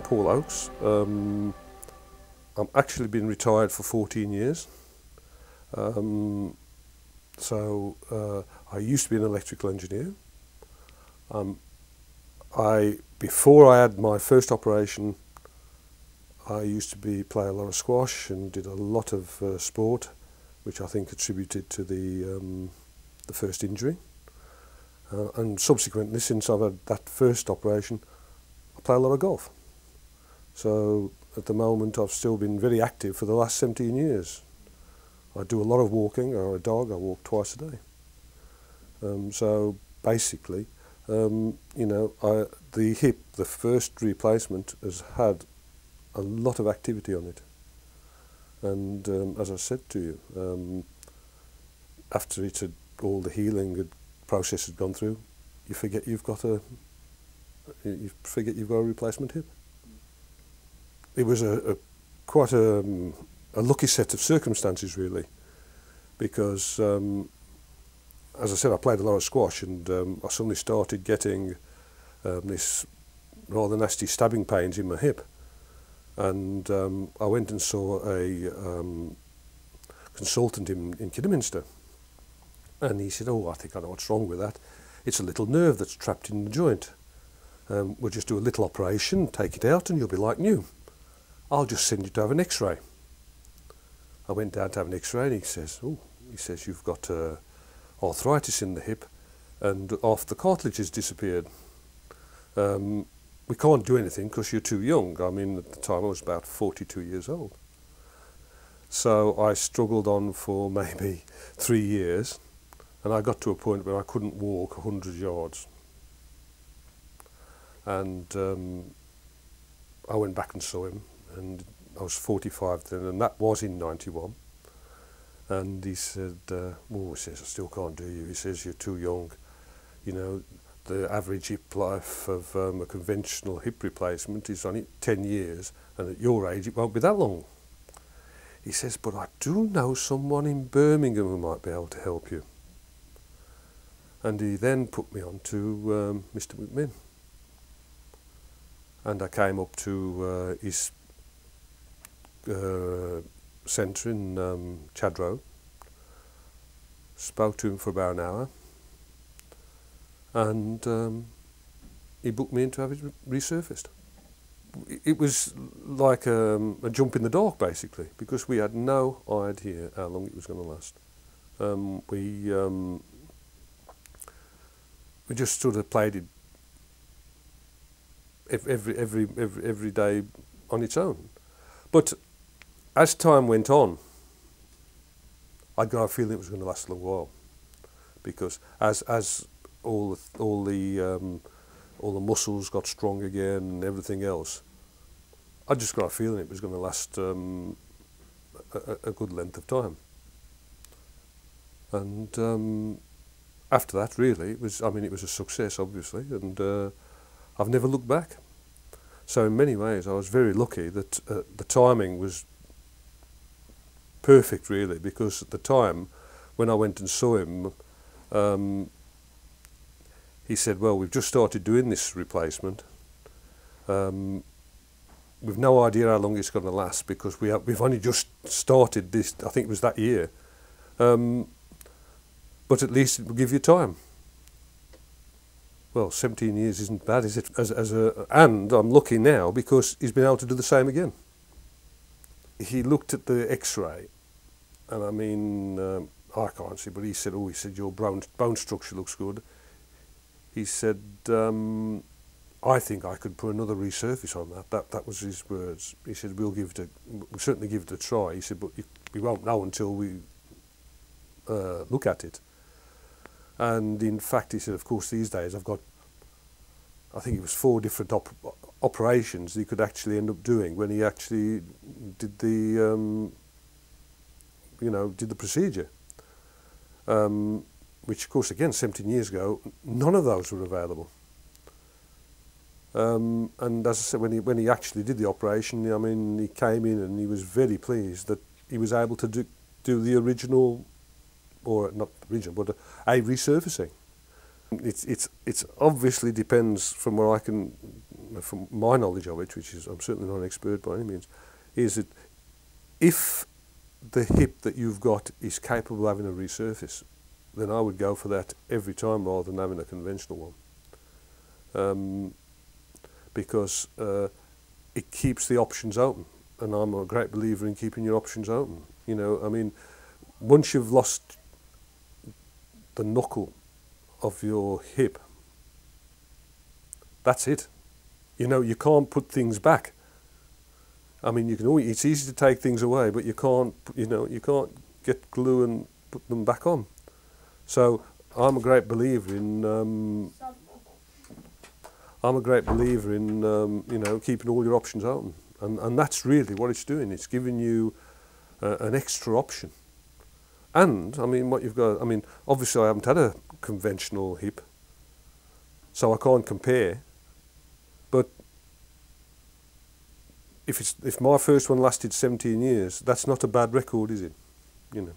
Paul Oakes. I've actually been retired for 14 years. I used to be an electrical engineer. Before I had my first operation, I used to play a lot of squash and did a lot of sport, which I think attributed to the first injury. And subsequently, since I've had that first operation, I play a lot of golf. So at the moment, I've still been very active for the last 17 years. I do a lot of walking. I'm a dog. I walk twice a day. So basically, you know, the hip, the first replacement, has had a lot of activity on it. And as I said to you, after it had, all the healing process had gone through, you forget you've got a replacement hip. It was quite a lucky set of circumstances, really, because as I said, I played a lot of squash, and I suddenly started getting this rather nasty stabbing pains in my hip, and I went and saw a consultant in Kidderminster, and he said, "Oh, I think I know what's wrong with that. It's a little nerve that's trapped in the joint. We'll just do a little operation, take it out, and you'll be like new. I'll just send you to have an X-ray." I went down to have an X-ray, and he says, "Oh," he says, "you've got arthritis in the hip, and half the cartilage has disappeared. We can't do anything because you're too young." I mean, at the time I was about 42 years old. So I struggled on for maybe 3 years, and I got to a point where I couldn't walk 100 yards. And I went back and saw him, and I was 45 then, and that was in 91. And he said, "Oh," he says, "I still can't do you." He says, "You're too young. You know, the average hip life of a conventional hip replacement is only 10 years, and at your age it won't be that long." He says, "But I do know someone in Birmingham who might be able to help you." And he then put me on to Mr McMinn. And I came up to his centre in Chadrow, spoke to him for about an hour, and he booked me in to have it resurfaced. It was like a jump in the dark, basically, because we had no idea how long it was going to last. We just sort of played it every day on its own. But as time went on, I got a feeling it was going to last a long while, because as all the muscles got strong again and everything else, I just got a feeling it was going to last a good length of time. And after that, really, it was a success, obviously, and I've never looked back. So in many ways, I was very lucky that the timing was perfect, really, because at the time when I went and saw him, he said, "Well, we've just started doing this replacement. We've no idea how long it's going to last, because we've only just started this, I think it was that year, but at least it will give you time." Well, 17 years isn't bad, is it? And I'm lucky now because he's been able to do the same again. He looked at the X-ray, and I mean, I can't see, but he said, "Oh," he said, "your bone structure looks good." He said, "I think I could put another resurface on that." That was his words. He said, we'll certainly give it a try." He said, "But we won't know until we look at it." And in fact, he said, "Of course, these days I've got, I think it was 4 different operations he could actually end up doing when he actually did the, did the procedure." Which, of course, again, 17 years ago, none of those were available. And as I said, when he actually did the operation, I mean, he came in and he was very pleased that he was able to do the original, or not original, but a resurfacing. It's obviously depends from where I can from my knowledge of it, which is I'm certainly not an expert by any means, is that if the hip that you've got is capable of having a resurface, then I would go for that every time rather than having a conventional one, because it keeps the options open, and I'm a great believer in keeping your options open. You know, I mean, once you've lost the knuckle of your hip, that's it. You know, you can't put things back. I mean, you can always, it's easy to take things away, but you can't, you know, you can't get glue and put them back on. So I'm a great believer in, you know, keeping all your options open, and that's really what it's doing. It's giving you an extra option. And I mean, what you've got, I mean, obviously I haven't had a conventional hip, so I can't compare. But if my first one lasted 17 years, that's not a bad record, is it? You know.